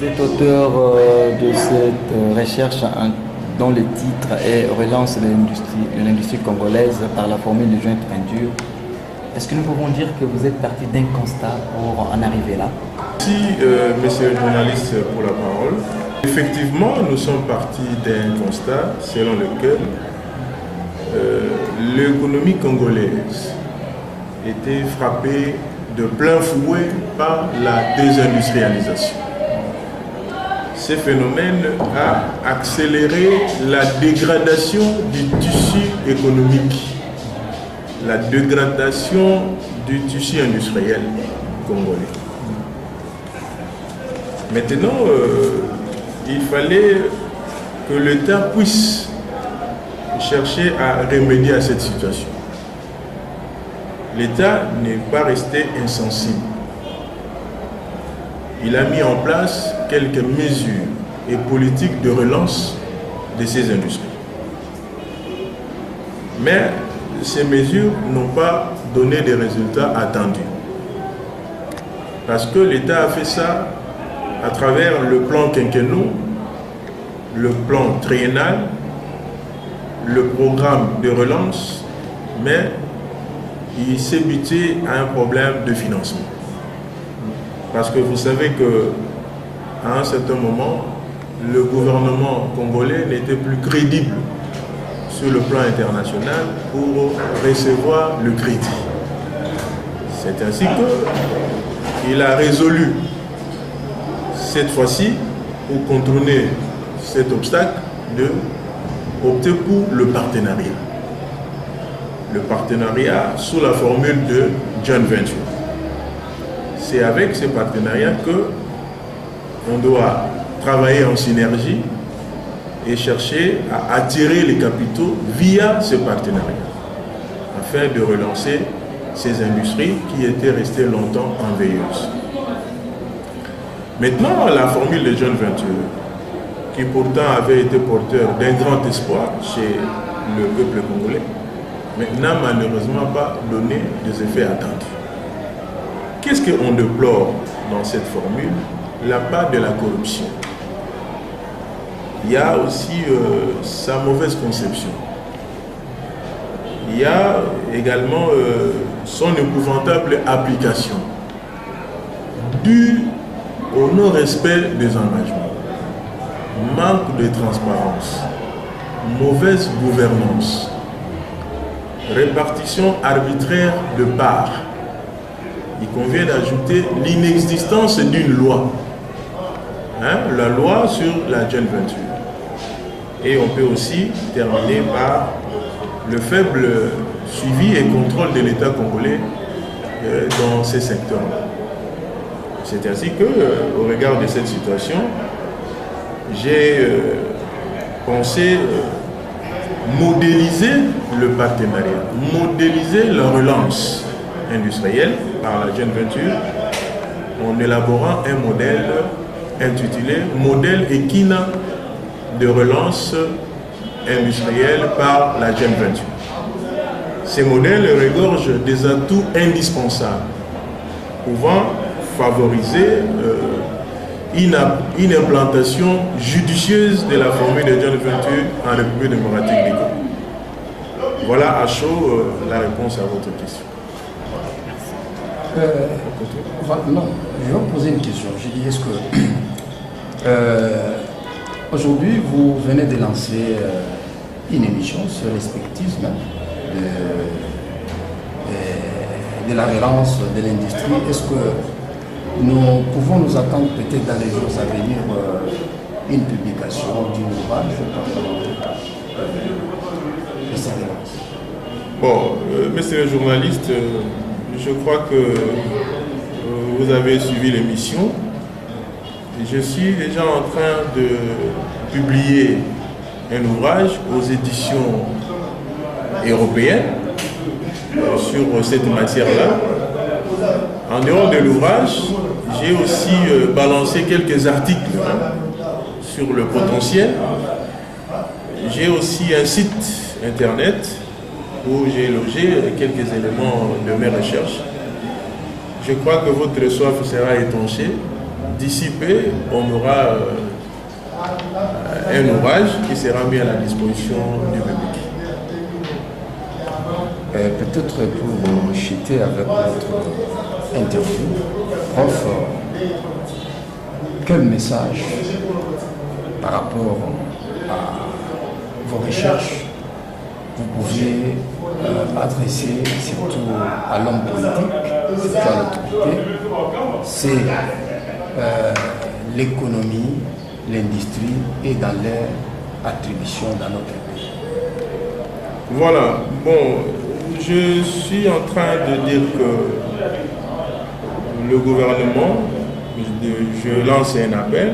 Vous êtes auteur de cette recherche dont le titre est Relance de l'industrie congolaise par la formule de joint venture. Est-ce que nous pouvons dire que vous êtes parti d'un constat pour en arriver là? Merci, monsieur le journaliste, pour la parole. Effectivement, nous sommes partis d'un constat selon lequel l'économie congolaise était frappée de plein fouet par la désindustrialisation. Ce phénomène a accéléré la dégradation du tissu économique, la dégradation du tissu industriel congolais. Maintenant, il fallait que l'État puisse chercher à remédier à cette situation. L'État n'est pas resté insensible. Il a mis en place quelques mesures et politiques de relance de ces industries. Mais ces mesures n'ont pas donné des résultats attendus. Parce que l'État a fait ça à travers le plan quinquennal, le plan triennal, le programme de relance, mais il s'est buté à un problème de financement. Parce que vous savez qu'à un certain moment, le gouvernement congolais n'était plus crédible sur le plan international pour recevoir le crédit. C'est ainsi qu'il a résolu cette fois-ci, pour contourner cet obstacle, de opter pour le partenariat. Le partenariat sous la formule de joint venture. C'est avec ce partenariat qu'on doit travailler en synergie et chercher à attirer les capitaux via ce partenariat, afin de relancer ces industries qui étaient restées longtemps en veilleuse. Maintenant, la formule de joint venture, qui pourtant avait été porteur d'un grand espoir chez le peuple congolais, n'a malheureusement pas donné des effets attendus. Qu'est-ce qu'on déplore dans cette formule? La part de la corruption. Il y a aussi sa mauvaise conception. Il y a également son épouvantable application, due au non-respect des engagements, manque de transparence, mauvaise gouvernance, répartition arbitraire de parts. Il convient d'ajouter l'inexistence d'une loi, la loi sur la joint venture. Et on peut aussi terminer par le faible suivi et contrôle de l'État congolais dans ces secteurs-là. C'est ainsi que, au regard de cette situation, j'ai pensé modéliser le partenariat, modéliser la relance industrielle par la joint venture en élaborant un modèle intitulé Modèle Equina de relance industrielle par la joint venture. Ces modèles regorgent des atouts indispensables pouvant favoriser une implantation judicieuse de la formule de joint venture en République démocratique du Congo. Voilà à chaud la réponse à votre question. Non, je vais vous poser une question. Je dis, est-ce que aujourd'hui vous venez de lancer une émission sur l'expertisme de la relance de l'industrie? Est-ce que nous pouvons nous attendre peut-être dans les jours à venir une publication d'une ouvrage de cette relance? Bon, monsieur le journaliste, je crois que vous avez suivi l'émission. Je suis déjà en train de publier un ouvrage aux éditions européennes sur cette matière-là. En dehors de l'ouvrage, j'ai aussi balancé quelques articles sur le potentiel. J'ai aussi un site internet où j'ai logé quelques éléments de mes recherches. Je crois que votre soif sera étanchée d'ici peu, on aura un ouvrage qui sera mis à la disposition du public. Peut-être pour chuter avec notre interview, prof, quel message par rapport à vos recherches vous pouvez adresser surtout à l'homme politique, surtout à l'autorité, c'est l'économie, l'industrie et dans leur attribution dans notre pays. Voilà, bon, je suis en train de dire que le gouvernement, je lance un appel,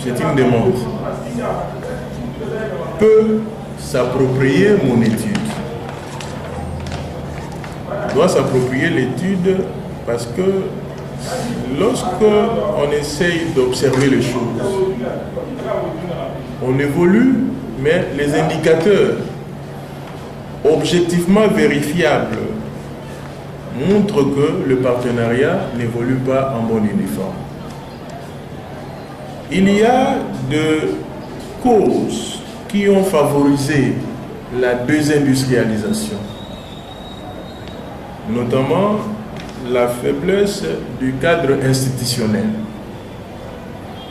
c'est une demande, peut s'approprier mon étude. Il doit s'approprier l'étude parce que lorsque on essaye d'observer les choses, on évolue, mais les indicateurs objectivement vérifiables montrent que le partenariat n'évolue pas en bon uniforme. Il y a de causes qui ont favorisé la désindustrialisation, notamment la faiblesse du cadre institutionnel.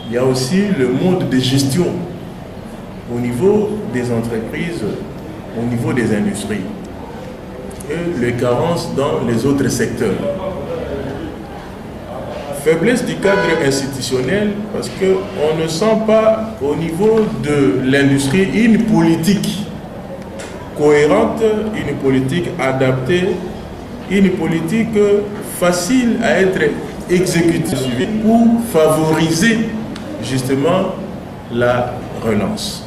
Il y a aussi le mode de gestion au niveau des entreprises, au niveau des industries et les carences dans les autres secteurs. Faiblesse du cadre institutionnel parce qu'on ne sent pas au niveau de l'industrie une politique cohérente, une politique adaptée, une politique facile à être exécutée pour favoriser justement la relance.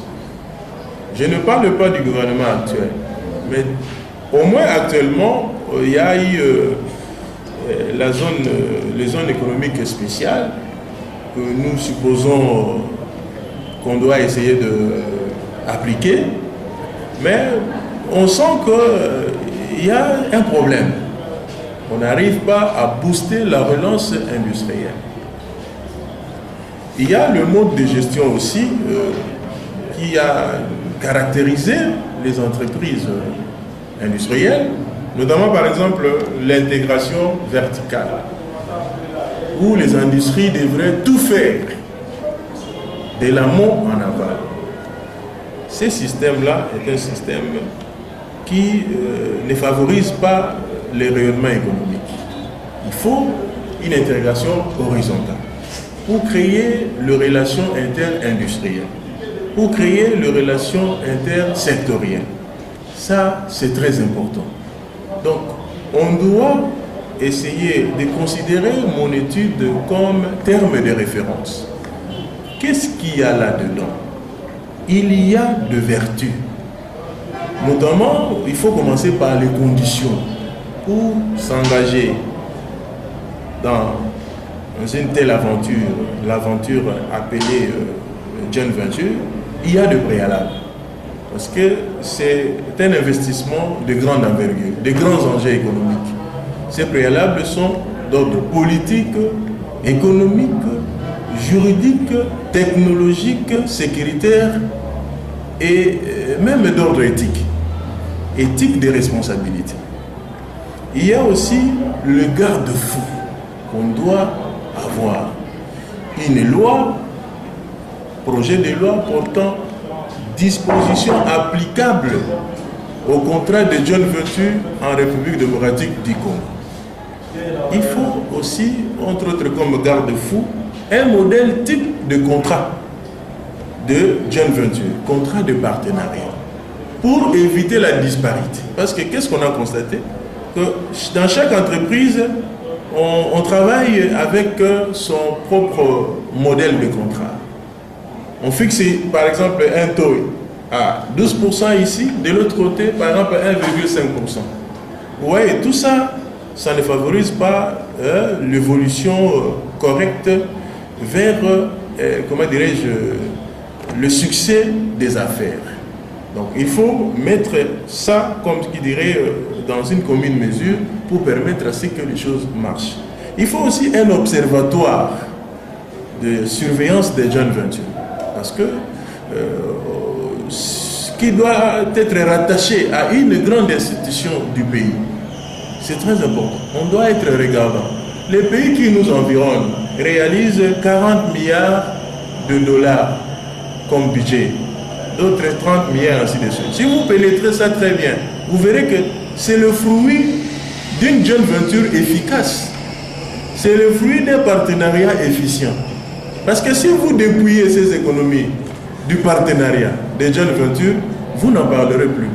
Je ne parle pas du gouvernement actuel, mais au moins actuellement, il y a eu les zones économiques spéciales que nous supposons qu'on doit essayer d'appliquer, mais on sent qu'il y a un problème. On n'arrive pas à booster la relance industrielle. Il y a le mode de gestion aussi qui a caractérisé les entreprises industrielles, notamment par exemple l'intégration verticale, où les industries devraient tout faire de l'amont en aval. Ce système-là est un système qui ne favorise pas le rayonnement économique. Il faut une intégration horizontale pour créer les relations inter-industrielles, pour créer les relations intersectorielles. Ça, c'est très important. Donc, on doit essayer de considérer mon étude comme terme de référence. Qu'est-ce qu'il y a là-dedans? Il y a de vertus. Notamment, il faut commencer par les conditions pour s'engager dans une telle aventure, l'aventure appelée joint venture. Il y a de préalables. Parce que c'est un investissement de grande envergure, de grands enjeux économiques. Ces préalables sont d'ordre politique, économique, juridique, technologique, sécuritaire et même d'ordre éthique. Éthique des responsabilités. Il y a aussi le garde-fou qu'on doit avoir. Une loi, projet de loi portant dispositions applicables au contrat de joint venture en République démocratique du Congo. Il faut aussi, entre autres comme garde-fou, un modèle type de contrat de joint venture, contrat de partenariat, pour éviter la disparité. Parce que qu'est-ce qu'on a constaté? Que dans chaque entreprise, on travaille avec son propre modèle de contrat. On fixe par exemple un taux à 12% ici, de l'autre côté par exemple 1,5%. Ouais, tout ça, ça ne favorise pas l'évolution correcte vers, comment dirais-je, le succès des affaires. Donc il faut mettre ça, comme qui dirait, dans une commune mesure pour permettre à ce que les choses marchent. Il faut aussi un observatoire de surveillance des jeunes ventures. Parce que qui doit être rattaché à une grande institution du pays. C'est très important. On doit être regardant. Les pays qui nous environnent réalisent 40 milliards de dollars comme budget, d'autres 30 milliards, ainsi de suite. Si vous pénétrez ça très bien, vous verrez que c'est le fruit d'une jeune venture efficace. C'est le fruit d'un partenariat efficient. Parce que si vous dépouillez ces économies du partenariat des jeunes ventures, vous n'en parlerez plus.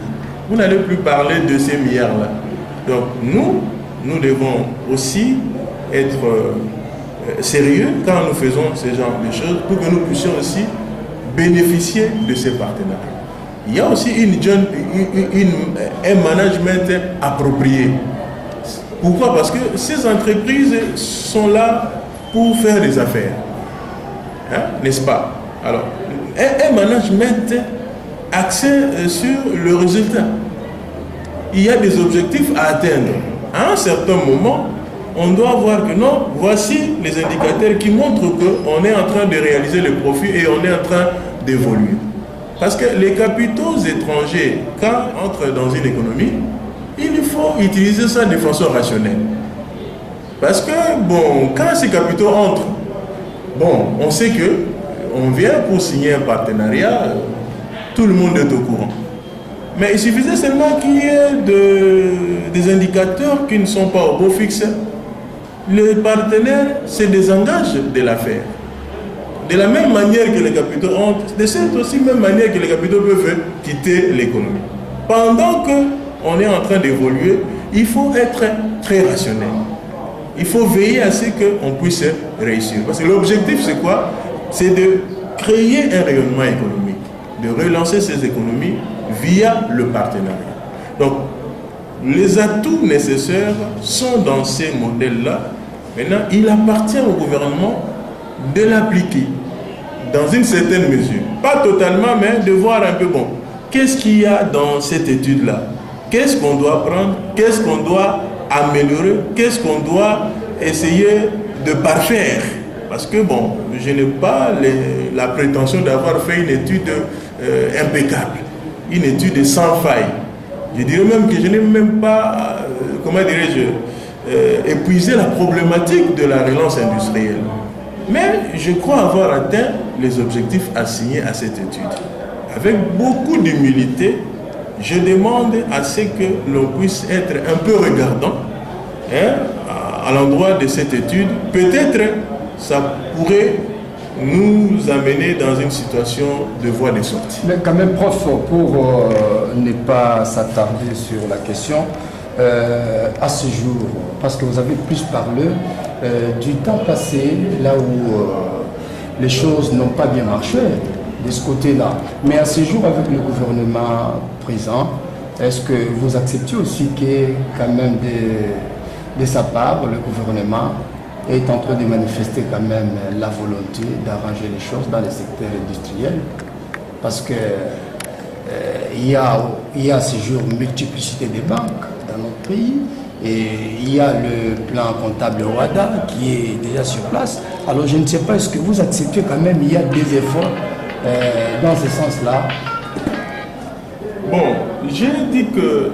Vous n'allez plus parler de ces milliards-là. Donc nous devons aussi être sérieux quand nous faisons ce genre de choses pour que nous puissions aussi bénéficier de ces partenariats. Il y a aussi un management approprié. Pourquoi? Parce que ces entreprises sont là pour faire des affaires. Hein? N'est-ce pas? Alors, un management axé sur le résultat. Il y a des objectifs à atteindre. À un certain moment, on doit voir que non, voici les indicateurs qui montrent qu'on est en train de réaliser le profit et on est en train d'évoluer. Parce que les capitaux étrangers, quand ils entrent dans une économie, il faut utiliser ça de façon rationnelle. Parce que, bon, quand ces capitaux entrent, bon, on sait que on vient pour signer un partenariat, tout le monde est au courant. Mais il suffisait seulement qu'il y ait des indicateurs qui ne sont pas au beau fixe. Les partenaires se désengagent de l'affaire. De la même manière que les capitaux entrent, de cette aussi même manière que les capitaux peuvent quitter l'économie. Pendant qu'on est en train d'évoluer, il faut être très rationnel. Il faut veiller à ce qu'on puisse réussir. Parce que l'objectif, c'est quoi? C'est de créer un rayonnement économique, de relancer ces économies via le partenariat. Donc, les atouts nécessaires sont dans ces modèles-là. Maintenant, il appartient au gouvernement de l'appliquer dans une certaine mesure. Pas totalement, mais de voir un peu, bon, qu'est-ce qu'il y a dans cette étude-là? Qu'est-ce qu'on doit prendre? Qu'est-ce qu'on doit améliorer? Qu'est-ce qu'on doit essayer de parfaire? Parce que, bon, je n'ai pas la prétention d'avoir fait une étude impeccable, une étude sans faille. Je dirais même que je n'ai même pas, comment dirais-je, épuisé la problématique de la relance industrielle. Mais je crois avoir atteint les objectifs assignés à cette étude. Avec beaucoup d'humilité, je demande à ce que l'on puisse être un peu regardant, hein, à l'endroit de cette étude. Peut-être ça pourrait nous amener dans une situation de voie de sortie. Mais quand même, prof, pour ne pas s'attarder sur la question, à ce jour, parce que vous avez plus parlé du temps passé, là où les choses n'ont pas bien marché, de ce côté-là. Mais à ce jour, avec le gouvernement présent, est-ce que vous acceptez aussi que, quand même, de sa part, le gouvernement est en train de manifester quand même la volonté d'arranger les choses dans le secteur industriel? Parce que il y a à ce jour une multiplicité de banques dans notre pays, et il y a le plan comptable OADA qui est déjà sur place. Alors je ne sais pas, est-ce que vous acceptez quand même, il y a des efforts dans ce sens-là? Bon, j'ai dit que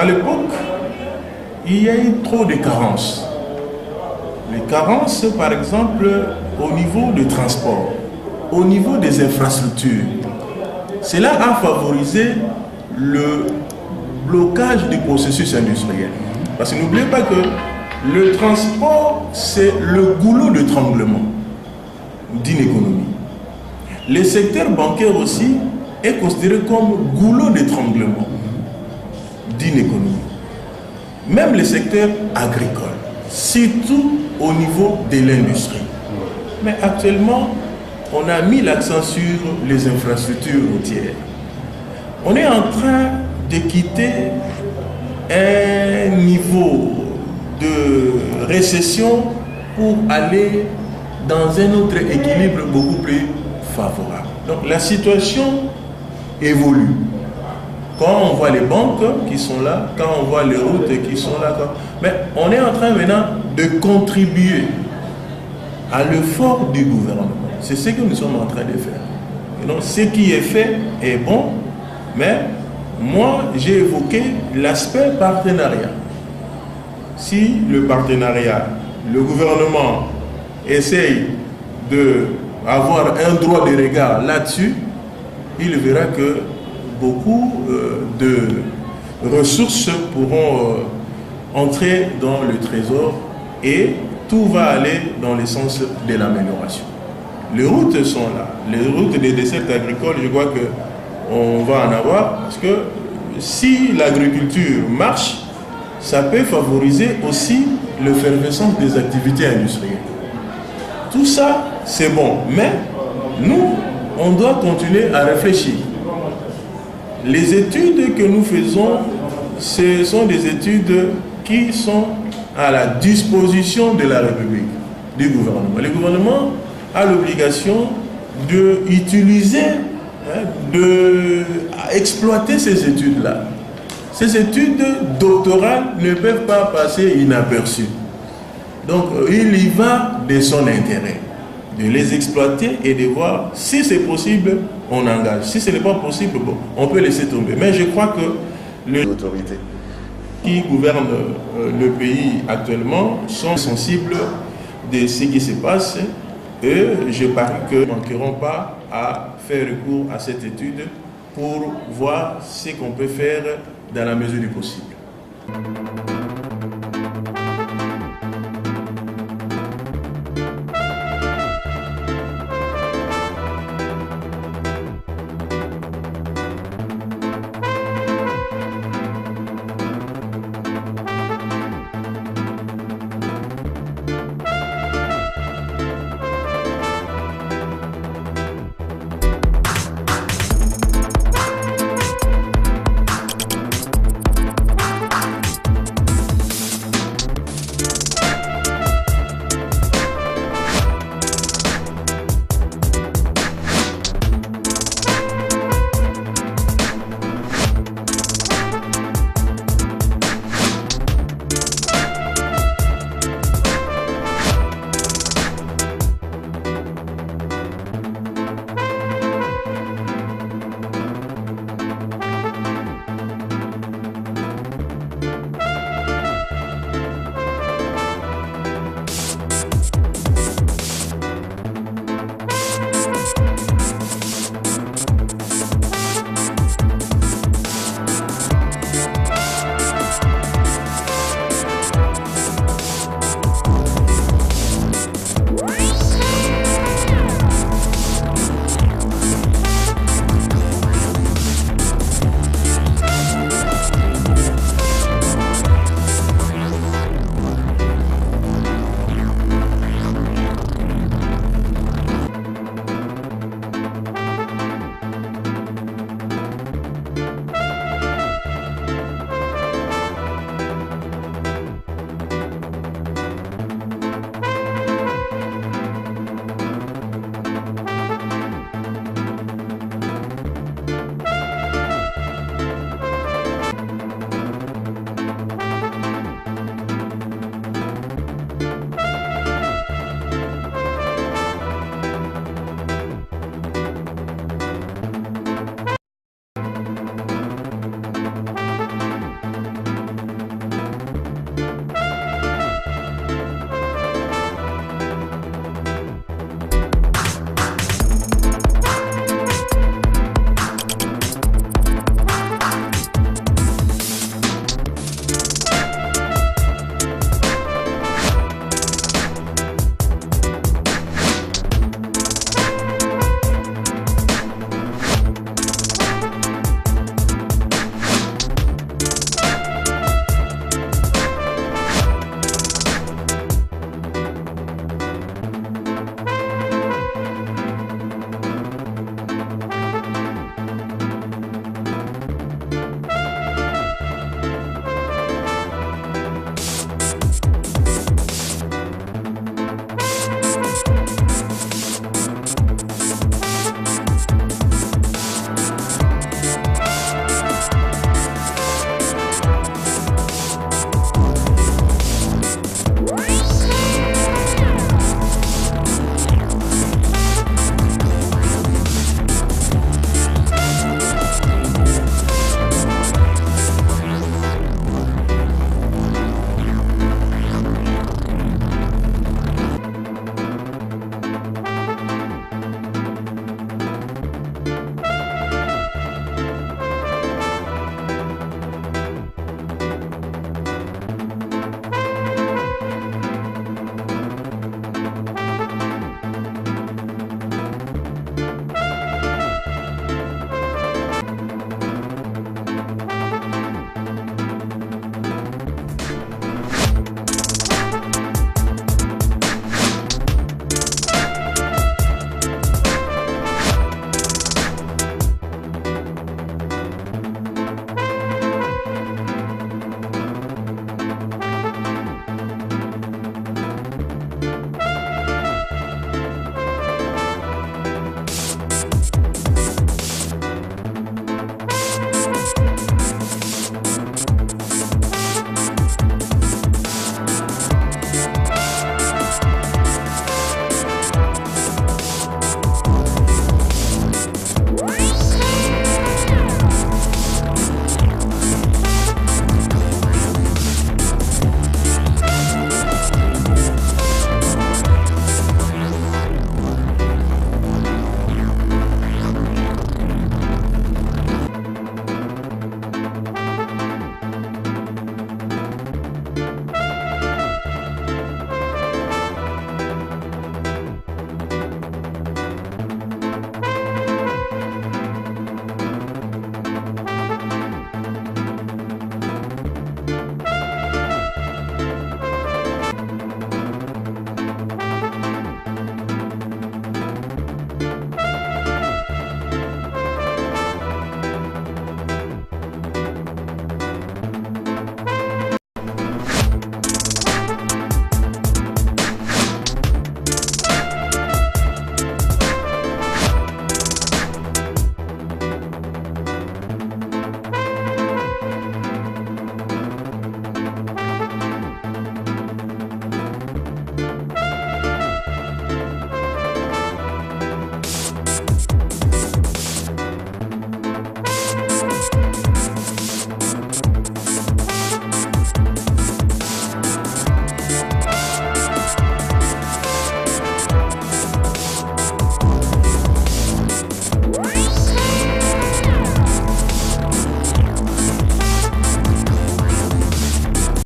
à l'époque, il y a eu trop de carences. Les carences, par exemple, au niveau du transport, au niveau des infrastructures. Cela a favorisé le blocage du processus industriel. Parce que n'oubliez pas que le transport, c'est le goulot d'étranglement d'une économie. Le secteur bancaire aussi est considéré comme goulot d'étranglement d'une économie. Même le secteur agricole, surtout au niveau de l'industrie. Mais actuellement, on a mis l'accent sur les infrastructures routières. On est en train de quitter un niveau de récession pour aller dans un autre équilibre beaucoup plus favorable. Donc la situation évolue. quand on voit les banques qui sont là, quand on voit les routes qui sont là. Mais on est en train maintenant de contribuer à l'effort du gouvernement. C'est ce que nous sommes en train de faire. Et donc, ce qui est fait est bon, mais moi, j'ai évoqué l'aspect partenariat. Si le partenariat, le gouvernement essaye d'avoir un droit de regard là-dessus, il verra que beaucoup de ressources pourront entrer dans le trésor et tout va aller dans le sens de l'amélioration. Les routes sont là. Les routes des dessertes agricoles, je crois qu'on va en avoir parce que si l'agriculture marche, ça peut favoriser aussi l'effervescence des activités industrielles. Tout ça, c'est bon. Mais nous, on doit continuer à réfléchir. Les études que nous faisons, ce sont des études qui sont à la disposition de la République, du gouvernement. Le gouvernement a l'obligation d'utiliser, d'exploiter ces études-là. Ces études doctorales ne peuvent pas passer inaperçues. Donc, il y va de son intérêt, de les exploiter et de voir si c'est possible, on engage. Si ce n'est pas possible, bon, on peut laisser tomber. Mais je crois que les autorités qui gouvernent le pays actuellement sont sensibles de ce qui se passe et je parie qu'ils ne manqueront pas à faire recours à cette étude pour voir ce qu'on peut faire dans la mesure du possible.